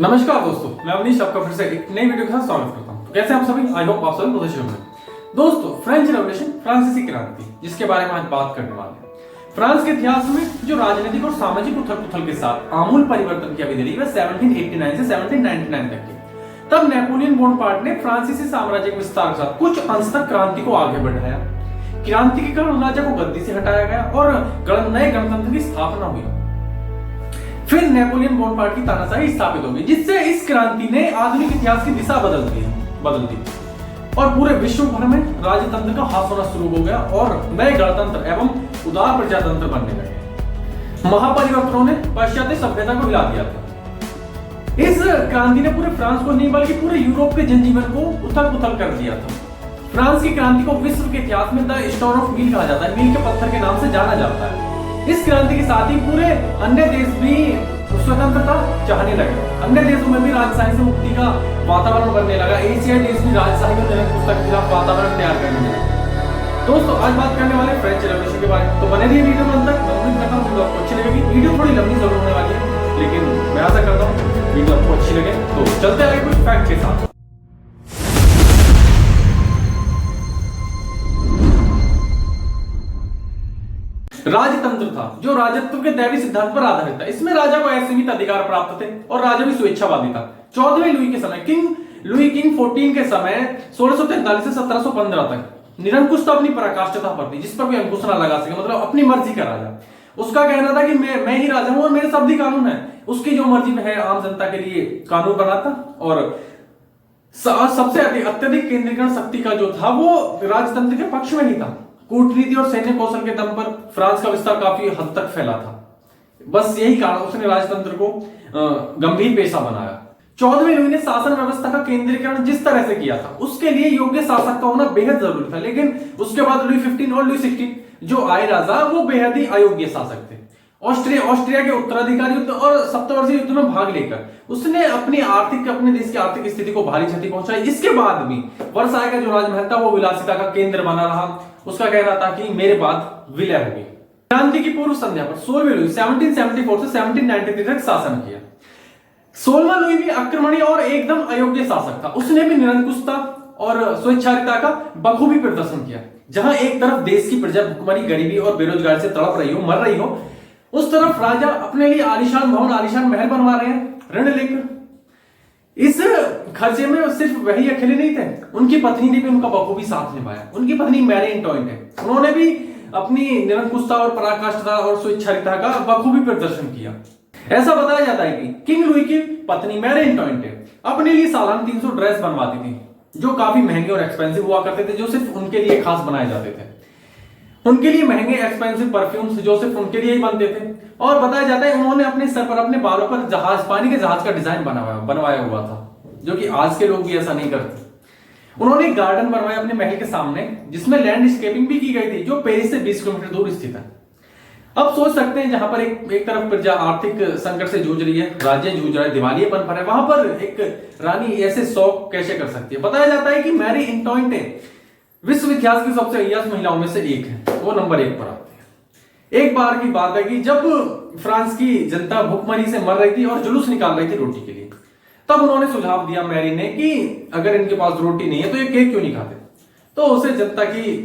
नमस्कार दोस्तों, मैं अवनीश आपका फिर से एक नई वीडियो के साथ स्वागत करता हूं। तो कैसे आप सभी? आई होप आप सभी बहुत अच्छे होंगे। दोस्तों, फ्रेंच रेवोल्यूशन, फ्रांसीसी क्रांति, जिसके बारे में आज बात करने वाले हैं। फ्रांस के इतिहास में जो राजनीतिक और सामाजिक उथल-पुथल के साथ आमूल परिवर्तन की अवधि रही वह 1789 से 1799 तक की। तब नेपोलियन बोनापार्ट ने फ्रांसीसी साम्राज्य के विस्तार के साथ कुछ अंश तक क्रांति को आगे बढ़ाया। क्रांति के कारण राजा को गद्दी से हटाया गया और नए गणतंत्र की स्थापना हुई। फिर नेपोलियन बोनापार्ट की तानाशाही स्थापित हो गई, जिससे इस क्रांति ने आधुनिक इतिहास की दिशा बदल दी और पूरे विश्व भर में राजतंत्र का हाथ होना शुरू हो गया और नए गणतंत्र एवं उदार प्रजातंत्र बनने लगे। महापरिवर्तनों ने पाश्चात्य सभ्यता को हिला दिया था। इस क्रांति ने पूरे फ्रांस को नहीं बल्कि पूरे यूरोप के जनजीवन को उथल-पुथल कर दिया था। फ्रांस की क्रांति को विश्व के इतिहास में द स्टोन ऑफ मील कहा जाता है, मील के पत्थर के नाम से जाना जाता है। इस क्रांति के साथ ही पूरे अन्य देश भी स्वतंत्रता चाहने लगे। अन्य देशों में भी राजशाही से मुक्ति का वातावरण बनने लगा। एशियाई देश भी राजशाही में निरंकुशता के खिलाफ वातावरण तैयार करने लगे। दोस्तों, आज बात करने वाले फ्रेंच रेवोल्यूशन के बारे में, तो बने रहिए वीडियो में अंत तक। मैं उम्मीद करता हूं वीडियो आपको अच्छी लगेगी। वीडियो थोड़ी लंबी जरूर होने वाली है, लेकिन मैं आशा करता हूं वीडियो आपको अच्छी लगे। तो चलते आगे कुछ फैक्ट के साथ। राजतंत्र था जो राजत्व के दैवी सिद्धांत पर आधारित था। इसमें राजा को असीमित अधिकार प्राप्त थे और राजा भी स्वेच्छावादी था। 14वें लुई के समय किंग 14 के समय 1643 से 1715 तक निरंकुशता अपनी पराकाष्ठता पर थी, जिस पर भी अंकुश ना लगा सके, मतलब अपनी मर्जी का राजा। उसका कहना था कि मैं ही राजा हूं और मेरे शब्द ही कानून है। उसकी जो मर्जी में है आम जनता के लिए कानून बनाता और सबसे अत्यधिक केंद्रीकरण शक्ति का जो था वो राजतंत्र के पक्ष में ही था। कूटनीति और सैन्य कौशल के दम पर फ्रांस का विस्तार काफी हद तक फैला था। बस यही कारण उसने राजतंत्र को गंभीर पेशा बनाया। 14वें लुई ने शासन व्यवस्था का केंद्रीकरण जिस तरह से किया था उसके लिए योग्य शासक का होना बेहद जरूरी था, लेकिन उसके बाद लुई 15 और लुई 16 जो आए राजा वो बेहद ही अयोग्य शासक थे। ऑस्ट्रिया के उत्तराधिकारी युद्ध और सप्तवर्षीय युद्ध में भाग लेकर उसने अपने देश की आर्थिक स्थिति को भारी क्षति पहुंचाई। इसके बाद भी वर्साय का जो राजमहल था वो विलासिता का केंद्र बना रहा। उसका कहना था कि मेरे बाद विलय होगी। क्रांति की पूर्व संध्या पर 16वें लुई 1774 से 1793 तक शासन किया। 16वां लुई भी आक्रमणी और एकदम अयोग्य शासक था। उसने भी निरंकुशता और स्वेच्छाचारिता का बखूबी प्रदर्शन किया। जहां एक तरफ देश की प्रजा भुखमरी, गरीबी और बेरोजगारी से तड़प रही हो, मर रही हो, उस तरफ राजा अपने लिए आलीशान भवन, आलीशान महल बनवा रहे हैं ऋण लेकर। इस खर्चे में सिर्फ वही अकेले नहीं थे, उनकी पत्नी ने भी उनका बखूबी साथ निभाया। उनकी पत्नी मैरी एंटोइनेट है, उन्होंने भी अपनी निरंकुशता और पराकाष्ठता और स्वेच्छाचारिता का बखूबी प्रदर्शन किया। ऐसा बताया जाता है कि किंग लुई की पत्नी मैरी एंटोइनेट अपने लिए सालाना 300 ड्रेस बनवाती थी, जो काफी महंगे और एक्सपेंसिव हुआ करते थे, जो सिर्फ उनके लिए खास बनाए जाते थे। उनके लिए महंगे एक्सपेंसिव परफ्यूम्स जो सिर्फ उनके लिए ही बनते थे। और बताया जाता है उन्होंने अपने सर पर, अपने बालों पर पानी के जहाज का डिजाइन बनवाया हुआ था, जो कि आज के लोग भी ऐसा नहीं करते। उन्होंने एक गार्डन बनवाया अपने महल के सामने, जिसमें लैंडस्केपिंग भी की गई थी, जो पेरिस से 20 किलोमीटर दूर स्थित है। अब सोच सकते हैं जहां पर एक तरफ प्रजा आर्थिक संकट से जूझ रही है, राज्य जूझ रहा है, दिवालियेपन पर है, वहां पर एक रानी ऐसे शौक कैसे कर सकती है। बताया जाता है कि मैरी एंटोइनेट विश्व इतिहास की सबसे अय्याश महिलाओं में से एक है, वो नंबर 1 पर आती है। एक बार की बात है कि जब फ्रांस की जनता भूखमरी से मर रही थी और जुलूस निकाल रही थी रोटी के लिए, तब उन्होंने सुझाव दिया मैरी ने कि अगर इनके पास रोटी नहीं है तो ये केक क्यों नहीं खाते। तो उसे जनता की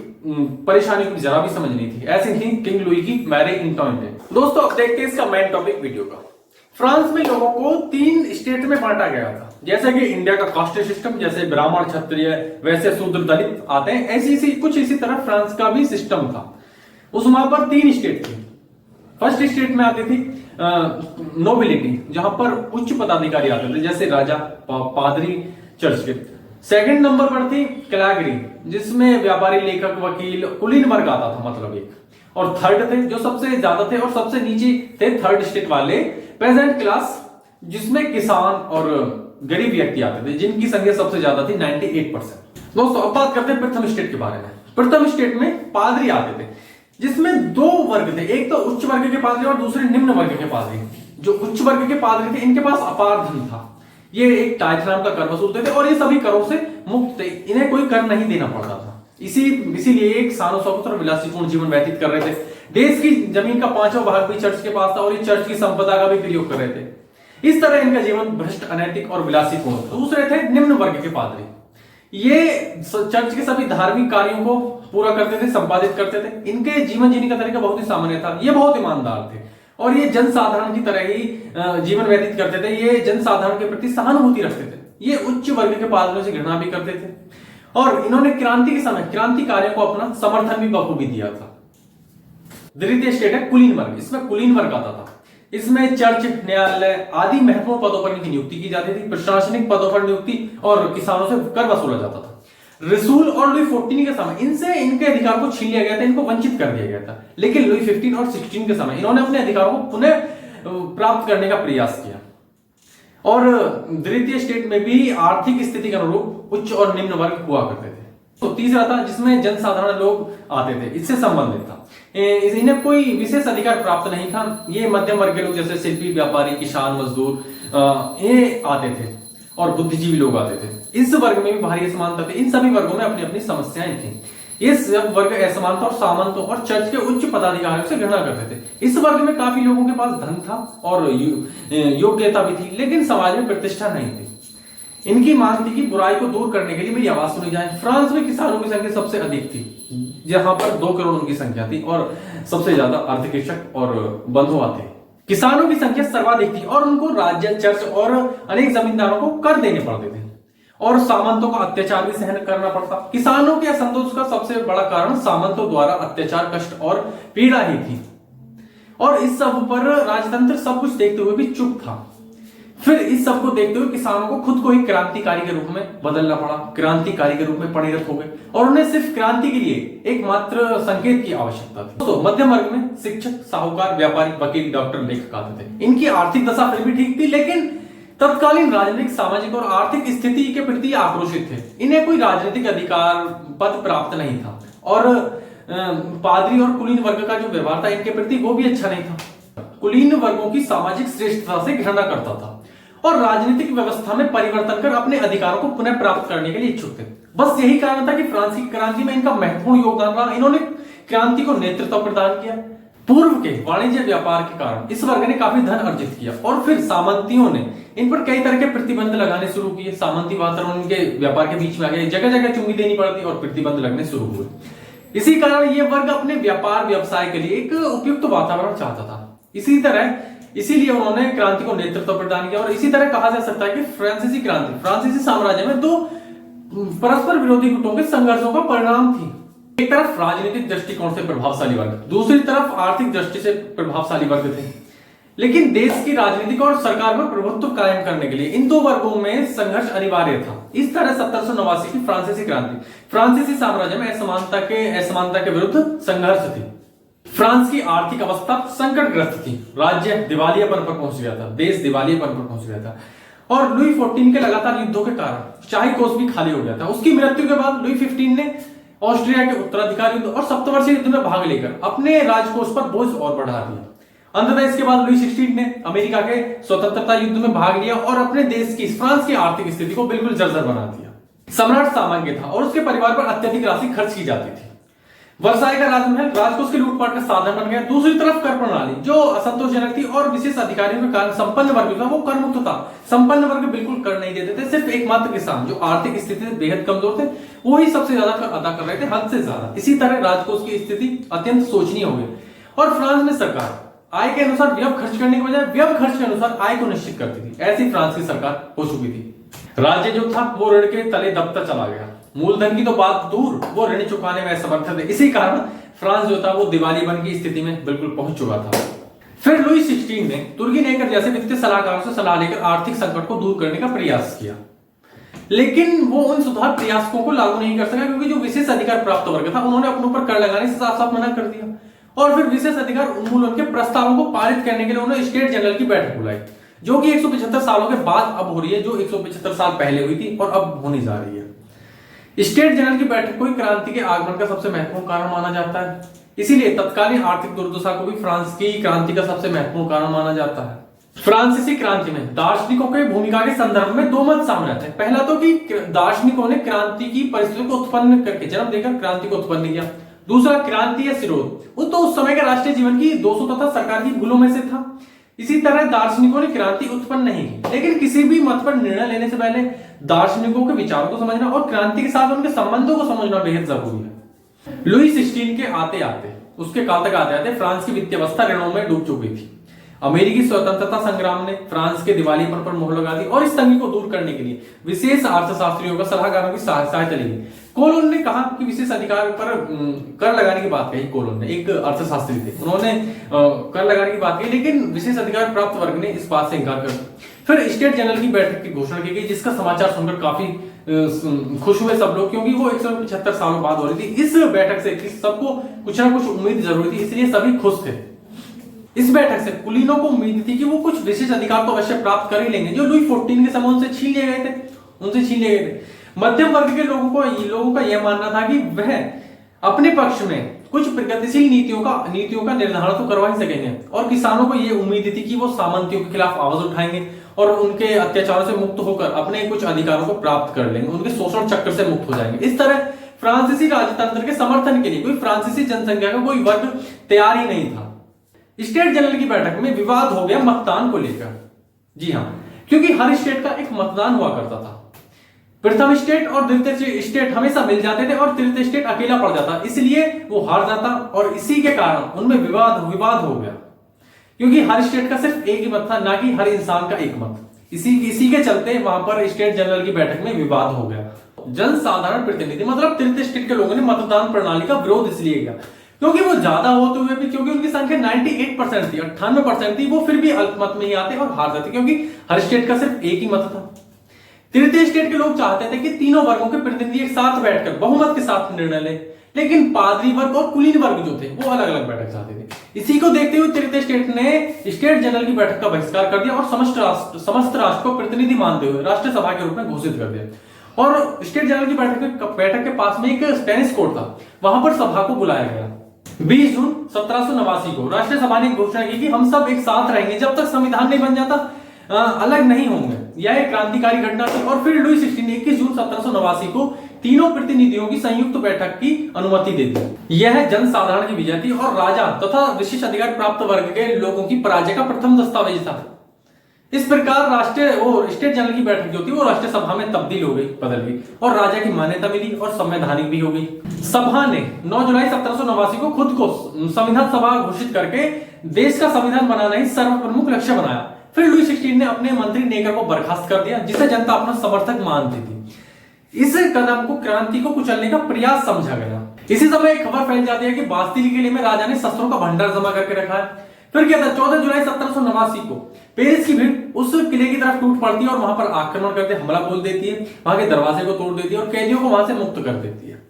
परेशानी की जरा भी समझ नहीं थी। ऐसी थी किंग लुई की मैरी एंटोइनेट। दोस्तों, अब देखते हैं इसका मेन टॉपिक वीडियो का। फ्रांस में लोगों को 3 स्टेट में बांटा गया था। जैसे कि इंडिया का कास्ट सिस्टम, जैसे ब्राह्मण, क्षत्रिय, वैसे शूद्र, दलित आते हैं, कुछ इसी तरह फ्रांस का भी सिस्टम था। उस वहां पर 3 स्टेट थी। फर्स्ट स्टेट में आती थी नोबिलिटी, जहां पर उच्च पदाधिकारी आते थे, जैसे राजा, पादरी, चर्च के। सेकंड नंबर पर थी क्लैगरी, जिसमें व्यापारी, लेखक, वकील, कुलीन वर्ग आता था, मतलब एक। और थर्ड थे जो सबसे ज्यादा थे और सबसे नीचे थे थर्ड स्टेट वाले पेजेंट क्लास, जिसमें किसान और गरीब व्यक्ति आते थे, जिनकी संख्या सबसे ज्यादा थी 98%। दोस्तों, अब बात करते हैं प्रथम स्टेट के बारे में। प्रथम स्टेट में पादरी आते थे, जिसमें 2 वर्ग थे, एक तो उच्च वर्ग के पादरी और दूसरे निम्न वर्ग के पादरी। जो उच्च वर्ग के पादरी थे इनके पास अपार धन था, ये एक टैक्स नाम का कर वसूलते थे और ये सभी करों से मुक्त थे, इन्हें कोई कर नहीं देना पड़ता था। इसीलिए एक शानो शौकत और विलासीपूर्ण जीवन व्यतीत कर रहे थे। देश की जमीन का 5वां भाग भी चर्च के पास था और ये चर्च की संपदा का भी प्रयोग कर रहे थे। इस तरह इनका जीवन भ्रष्ट, अनैतिक और विलासीपूर्ण था। दूसरे थे निम्न वर्ग के पादरी। ये चर्च के सभी धार्मिक कार्यों को पूरा करते थे, संपादित करते थे। इनके जीवन जीने का तरीका बहुत ही सामान्य था। ये बहुत ईमानदार थे और ये जनसाधारण की तरह ही जीवन व्यतीत करते थे। ये जनसाधारण के प्रति सहानुभूति रखते थे। ये उच्च वर्ग के पादरियों से घृणा भी करते थे और इन्होंने क्रांति के समय क्रांतिकारियों को अपना समर्थन भी बखूबी दिया था। द्वितीय स्टेट है कुलीन वर्ग। इसमें कुलीन वर्ग आता था। इसमें चर्च, न्यायालय आदि महत्वपूर्ण पदों पर इनकी नियुक्ति की जाती थी। प्रशासनिक पदों पर नियुक्ति और किसानों से कर वसूला जाता था। रसूल और लुई 14 के समय इनसे इनके अधिकार को छीन लिया गया था, इनको वंचित कर दिया गया था। लेकिन लुई 15 और 16 के समय इन्होंने अपने अधिकारों को पुनः प्राप्त करने का प्रयास किया और द्वितीय स्टेट में भी आर्थिक स्थिति के अनुरूप उच्च और निम्न वर्ग हुआ करते थे। तो तीसरा था जिसमें जनसाधारण लोग आते थे, इससे संबंधित था। इन्हें कोई विशेष अधिकार प्राप्त नहीं था। ये मध्यम वर्ग के लोग जैसे शिल्पी, व्यापारी, किसान, मजदूर ये आते थे और बुद्धिजीवी लोग आते थे। इस वर्ग में भी भारी असमानता थी। इन सभी वर्गों में अपनी अपनी समस्याएं थी। इस वर्ग असमानता और सामंतों और चर्च के उच्च पदाधिकारियों से घृणा करते थे। इस वर्ग में काफी लोगों के पास धन था और योग्यता भी थी, लेकिन समाज में प्रतिष्ठा नहीं थी। इनकी मांग थी कि बुराई को दूर करने के लिए मेरी आवाज सुनी जाए। फ्रांस में किसानों की संख्या सबसे अधिक थी, जहां पर 2 करोड़ उनकी संख्या थी और सबसे ज्यादा अर्धकृषक और बंधुआ थे। किसानों की संख्या सर्वाधिक थी और उनको राज्य, चर्च और अनेक जमींदारों को कर देने पड़ते थे और सामंतों का अत्याचार भी सहन करना पड़ता। किसानों के असंतोष का सबसे बड़ा कारण सामंतों द्वारा अत्याचार, कष्ट और पीड़ा ही थी और इस सब पर राजतंत्र सब कुछ देखते हुए भी चुप था। फिर इस सब को देखते हुए किसानों को खुद को ही क्रांतिकारी के रूप में बदलना पड़ा। क्रांतिकारी के रूप में परिणत हो गए और उन्हें सिर्फ क्रांति के लिए एकमात्र संकेत की आवश्यकता थी। तो मध्यम वर्ग में शिक्षक, साहूकार, व्यापारी, वकील, डॉक्टर, लेखक आते थे। इनकी आर्थिक दशा फिर भी ठीक थी, लेकिन तत्कालीन राजनीतिक, सामाजिक और आर्थिक स्थिति के प्रति आक्रोशित थे। इन्हें कोई राजनीतिक अधिकार, पद प्राप्त नहीं था और पादरी और कुलीन वर्ग का जो व्यवहार था इनके प्रति वो भी अच्छा नहीं था। कुलीन वर्गों की सामाजिक श्रेष्ठता से घृणा करता था और राजनीतिक व्यवस्था में परिवर्तन कर अपने अधिकारों को पुनः प्राप्त करने के लिए इच्छुक थे। बस यही कारण था कि फ्रांस की क्रांति में इनका महत्वपूर्ण योगदान रहा। इन्होंने क्रांति को नेतृत्व प्रदान किया। पूर्व के वाणिज्य व्यापार के कारण इस वर्ग ने काफी धन अर्जित किया और फिर सामंतियों ने इन पर कई तरह के प्रतिबंध लगाने शुरू किए। सामंती वातावरण उनके व्यापार के बीच में आ गए, जगह जगह चुंगी देनी पड़ती और प्रतिबंध लगने शुरू हुए। इसी कारण यह वर्ग अपने व्यापार व्यवसाय के लिए एक उपयुक्त वातावरण चाहता था। इसीलिए उन्होंने क्रांति को नेतृत्व प्रदान किया और इसी तरह कहा जा सकता है कि फ्रांसीसी क्रांति फ्रांसीसी साम्राज्य में 2 परस्पर विरोधी गुटों के संघर्षों का परिणाम थी। एक तरफ राजनीतिक दृष्टिकोण से प्रभावशाली वर्ग, दूसरी तरफ आर्थिक दृष्टि से प्रभावशाली वर्ग थे। लेकिन देश की राजनीतिक और सरकार में प्रभुत्व कायम करने के लिए इन 2 वर्गों में संघर्ष अनिवार्य था। इस तरह 1789 की फ्रांसीसी क्रांति फ्रांसीसी साम्राज्य में असमानता के विरुद्ध संघर्ष थी। फ्रांस की आर्थिक अवस्था संकटग्रस्त थी। राज्य दिवालियापन पर पहुंच गया था, देश दिवालियापन पर पहुंच गया था और लुई 14 के लगातार युद्धों के कारण शाही कोष भी खाली हो गया था। उसकी मृत्यु के बाद लुई 15 ने ऑस्ट्रिया के उत्तराधिकार युद्ध और सप्तवर्षीय युद्ध में भाग लेकर अपने राजकोष पर बोझ और बढ़ा दिया। अंततः इसके बाद लुई 16 ने अमेरिका के स्वतंत्रता युद्ध में भाग लिया और अपने देश की फ्रांस की आर्थिक स्थिति को बिल्कुल जर्जर बना दिया। सम्राट सामान्य था और उसके परिवार पर अत्यधिक राशि खर्च की जाती थी। वर्साई का राजमहल राजकोष की लूटपाट का साधन बन गया। दूसरी तरफ कर प्रणाली जो असंतोषजनक थी और विशेष अधिकारियों के कारण संपन्न वर्ग था वो कर मुक्त था। संपन्न वर्ग बिल्कुल कर नहीं देते थे। सिर्फ एकमात्र किसान जो आर्थिक स्थिति से बेहद कमजोर थे वो ही सबसे ज्यादा कर अदा कर रहे थे, हद से ज्यादा। इसी तरह राजकोष की स्थिति अत्यंत शोचनीय हो गई और फ्रांस में सरकार आय के अनुसार व्यय खर्च करने के बजाय व्यय खर्च के अनुसार आय को निश्चित करती थी। ऐसी फ्रांस की सरकार हो चुकी थी। राज्य जो था वो ऋण के तले दबता चला गया। मूलधन की तो बात दूर, वो ऋण चुकाने में असमर्थ थे। इसी कारण फ्रांस जो था वो दिवालियापन की स्थिति में बिल्कुल पहुंच चुका था। फिर लुई 16 ने तुर्गेनेकर जैसे वित्तीय सलाहकारों से सलाह लेकर आर्थिक संकट को दूर करने का प्रयास किया, लेकिन वो उन सुधार प्रयासों को लागू नहीं कर सका क्योंकि जो विशेष अधिकार प्राप्त वर्ग था उन्होंने अपने ऊपर कर लगाने से साफ साफ मना कर दिया। और फिर विशेष अधिकार उन्मूलन के प्रस्तावों को पारित करने के लिए उन्होंने स्टेट जनरल की बैठक बुलाई, जो कि 175 सालों के बाद अब हो रही है, जो 175 साल पहले हुई थी और अब होने जा रही है। स्टेट जनरल की बैठक को क्रांति के आगमन का सबसे महत्वपूर्ण कारण माना जाता है। इसीलिए तत्कालीन आर्थिक दुर्दशा को भी फ्रांस की क्रांति का सबसे महत्वपूर्ण कारण माना जाता है। फ्रांसीसी क्रांति में दार्शनिकों की भूमिका के संदर्भ में 2 मत सामने आते हैं। पहला तो कि दार्शनिकों ने क्रांति की परिस्थितियों को उत्पन्न करके जन्म देकर क्रांति को उत्पन्न किया। दूसरा क्रांति या सिरोध वो तो उस समय के राष्ट्रीय जीवन की दोषों तथा सरकार की भूलों में से था। इसी तरह दार्शनिकों ने क्रांति उत्पन्न नहीं की, लेकिन किसी भी मत पर निर्णय लेने से पहले दार्शनिकों के विचारों को समझना और क्रांति के साथ उनके संबंधों को समझना बेहद जरूरी है। लुई 16 के आते आते उसके काल तक आते आते फ्रांस की वित्तीय अवस्था ऋणों में डूब चुकी थी। अमेरिकी स्वतंत्रता संग्राम ने फ्रांस के दिवालियेपन पर मोहर लगा दी और इस तंगी को दूर करने के लिए विशेष अर्थशास्त्रियों का सलाहकारों की सहायता ली। कोलोन ने कहा कि विशेष अधिकार पर कर लगाने की बात कही। कोलोन ने एक अर्थशास्त्री थे, उन्होंने कर लगाने की बात कही, लेकिन विशेष अधिकार प्राप्त वर्ग ने इस बात से इंकार कर दिया। फिर स्टेट जनरल की बैठक की घोषणा की गई, जिसका समाचार सुनकर काफी खुश हुए सब लोग, क्योंकि वो 175 सालों बाद हो रही थी। इस बैठक से सबको कुछ ना कुछ उम्मीद जरूरी थी, इसलिए सभी खुश थे। इस बैठक से कुलीनों को उम्मीद थी कि वो कुछ विशेष अधिकार तो अवश्य प्राप्त कर ही लेंगे, जो लुई 14 के समय उनसे छीन लिए गए थे। मध्यम वर्ग के लोगों का यह मानना था कि वह अपने पक्ष में कुछ प्रगतिशील नीतियों का निर्धारण तो करवा ही सकेंगे, और किसानों को यह उम्मीद थी कि वो सामंतियों के खिलाफ आवाज उठाएंगे और उनके अत्याचारों से मुक्त होकर अपने कुछ अधिकारों को प्राप्त कर लेंगे, उनके शोषण चक्र से मुक्त हो जाएंगे। इस तरह फ्रांसीसी राजतंत्र के समर्थन के लिए कोई फ्रांसीसी जनसंख्या का कोई वर्ग तैयार ही नहीं था। स्टेट जनरल की बैठक में विवाद हो गया मतदान को लेकर। जी हाँ, क्योंकि हर स्टेट का एक मतदान हुआ करता था। प्रथम स्टेट और द्वितीय स्टेट हमेशा मिल जाते थे और तृतीय स्टेट अकेला पड़ जाता, इसलिए वो हार जाता, और इसी के कारण उनमें विवाद हो गया, क्योंकि हर स्टेट का सिर्फ एक ही मत था, ना कि हर इंसान का एक मत। इसी के चलते वहां पर स्टेट जनरल की बैठक में विवाद हो गया। जन साधारण प्रतिनिधि मतलब तृतीय स्टेट के लोगों ने मतदान प्रणाली का विरोध इसलिए किया क्योंकि वो ज्यादा होते हुए भी, क्योंकि उनकी संख्या 98% थी, 98% थी, वो फिर भी अल्पमत में ही आते और हार जाते, क्योंकि हर स्टेट का सिर्फ एक ही मत था। तृतीय स्टेट के लोग चाहते थे कि तीनों वर्गों के प्रतिनिधि एक साथ बैठकर बहुमत के साथ निर्णय ले, लेकिन पादरी वर्ग और कुलीन वर्ग जो थे वो अलग अलग बैठक चाहते थे। इसी को देखते हुए तृतीय स्टेट ने स्टेट जनरल की बैठक का बहिष्कार कर दिया और समस्त राष्ट्र को प्रतिनिधि मानते हुए राष्ट्र सभा के रूप में घोषित कर दिया। और स्टेट जनरल की बैठक के पास में एक टेनिस कोर्ट था, वहां पर सभा को बुलाया गया। 20 जून 1789 को राष्ट्रीय सभा ने घोषणा की कि हम सब एक साथ रहेंगे जब तक संविधान नहीं बन जाता, अलग नहीं होंगे। यह एक क्रांतिकारी घटना थी। और फिर लुई 16 ने 21 जून 1789 को तीनों प्रतिनिधियों की संयुक्त बैठक की अनुमति दे दी। यह जनसाधारण की विजय थी और राजा तथा विशेष अधिकार प्राप्त वर्ग के लोगों की पराजय का प्रथम दस्तावेज था। इस प्रकार स्टेट जनरल की बैठक जो थी वो राष्ट्रीय सभा में तब्दील हो गई, बदल गई, और राजा की मान्यता मिली और संवैधानिक भी हो गई। सभा ने 9 जुलाई 1789 को खुद को संविधान सभा घोषित करके देश का संविधान बनाना ही सर्वप्रमुख लक्ष्य बनाया। फिर लुई 16 ने अपने मंत्री नेकर को बर्खास्त कर दिया, जिसे जनता अपना समर्थक मानती थी। इस कदम को क्रांति को कुचलने का प्रयास समझा गया। इसी समय एक खबर फैल जाती है कि बास्तिल किले में राजा ने शस्त्रों का भंडार जमा करके रखा है। फिर क्या था, 14 जुलाई 1789 को पेरिस की भीड़ उस किले की तरफ टूट पड़ती है और वहां पर आक्रमण करते हमला बोल देती है, वहां के दरवाजे को तोड़ देती है और कैदियों को वहां से मुक्त कर देती है।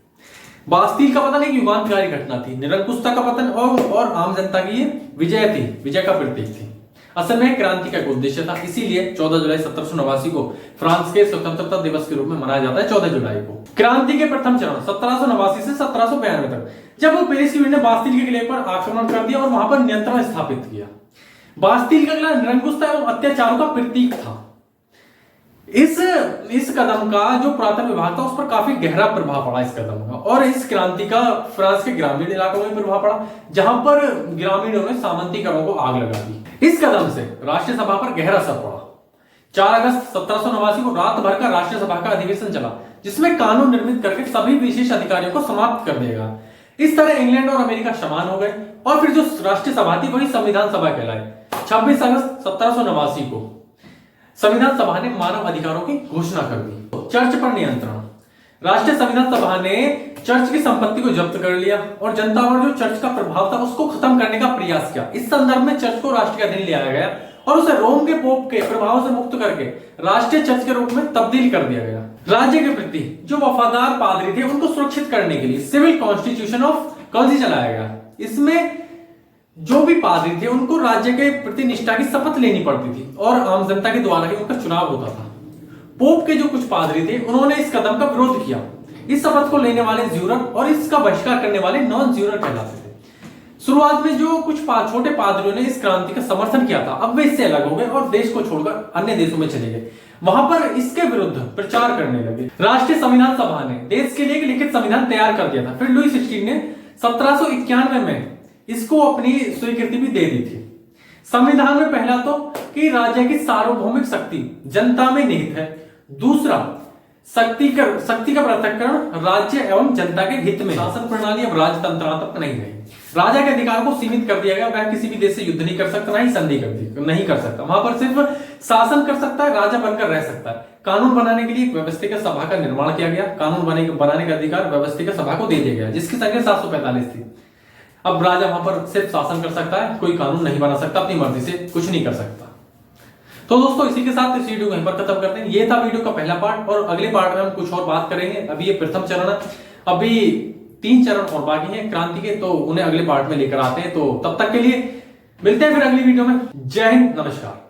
बास्तिल का पतन एक युगांतकारी घटना थी। निरंकुशता का पतन और आम जनता की ये विजय थी, विजय का प्रतीक थी। असल में क्रांति का एक उद्देश्य था, इसीलिए 14 जुलाई 1789 को फ्रांस के स्वतंत्रता दिवस के रूप में मनाया जाता है 14 जुलाई को। क्रांति के प्रथम चरण 1789 से 1792 तक, जब वो पेरिस की भीड़ ने बास्तिल के किले पर आक्रमण कर दिया और वहां पर नियंत्रण स्थापित किया। बास्तिल का किला निरंकुशता एवं अत्याचारों का प्रतीक था। इस कदम का जो पुरातन विभाग था उस पर काफी गहरा प्रभाव पड़ा इस कदम का, और इस क्रांति का फ्रांस के ग्रामीण इलाकों में प्रभाव पड़ा, जहां पर ग्रामीणों ने सामंती करों को आग लगा दी। इस कदम से राष्ट्रीय सभा पर गहरा असर पड़ा। 4 अगस्त 1789 को रात भर का राष्ट्रीय सभा का अधिवेशन चला, जिसमें कानून निर्मित करके सभी विशेष अधिकारियों को समाप्त कर देगा। इस तरह इंग्लैंड और अमेरिका समान हो गए, और फिर जो राष्ट्रीय सभा थी वही संविधान सभा कहलाई। 26 अगस्त 1789 को संविधान सभा ने मानव अधिकारों की घोषणा कर दी। चर्च पर नियंत्रण। राष्ट्रीय संविधान सभा ने चर्च की संपत्ति को जब्त कर लिया और जनता पर जो चर्च का प्रभाव था उसको खत्म करने का प्रयास किया। इस संदर्भ में चर्च को राष्ट्र के अधीन ले आया गया और उसे रोम के पोप के प्रभाव से मुक्त करके राष्ट्रीय चर्च के रूप में तब्दील कर दिया गया। राज्य के प्रति जो वफादार पादरी थे उनको सुरक्षित करने के लिए सिविल कॉन्स्टिट्यूशन ऑफ कल्जी चलाया गया। इसमें जो भी पादरी थे उनको राज्य के प्रति निष्ठा की शपथ लेनी पड़ती थी और आम जनता के द्वारा ही उनका चुनाव होता था। पोप के जो कुछ पादरी थे उन्होंने इस कदम का विरोध किया। इस शपथ को लेने वाले ज्यूरर और इसका बहिष्कार करने वाले नॉन ज्यूरर कहलाते थे। शुरुआत में जो कुछ छोटे पादरियों ने इस क्रांति का समर्थन किया था, अब वे इससे अलग हो गए और देश को छोड़कर अन्य देशों में चले गए। वहां पर इसके विरुद्ध प्रचार करने लगे। राष्ट्रीय संविधान सभा ने देश के लिए एक लिखित संविधान तैयार कर दिया था। फिर लुई 16 ने 1791 में इसको अपनी स्वीकृति भी दे दी थी। संविधान में पहला तो कि राज्य की सार्वभौमिक शक्ति जनता में निहित है। दूसरा, शक्ति का पृथक्करण राज्य एवं जनता के हित में। शासन प्रणाली अब राजतंत्रात्मक नहीं रही। राजा के अधिकार को सीमित कर दिया गया। वह किसी भी देश से युद्ध नहीं कर सकता, ना ही संधि नहीं कर सकता। वहां पर सिर्फ शासन कर सकता है, राजा बनकर रह सकता है। कानून बनाने के लिए एक व्यवस्थित सभा का निर्माण किया गया। कानून बनाने का अधिकार व्यवस्थित सभा को दे दिया गया, जिसकी संख्या 745 थी। अब राजा वहां पर सिर्फ शासन कर सकता है, कोई कानून नहीं बना सकता, अपनी मर्जी से कुछ नहीं कर सकता। तो दोस्तों इसी के साथ इस वीडियो को यहीं पर खत्म करते हैं। ये था वीडियो का पहला पार्ट, और अगले पार्ट में हम कुछ और बात करेंगे। अभी ये प्रथम चरण है, अभी 3 चरण और बाकी हैं क्रांति के, तो उन्हें अगले पार्ट में लेकर आते हैं। तो तब तक के लिए मिलते हैं फिर अगली वीडियो में। जय हिंद, नमस्कार।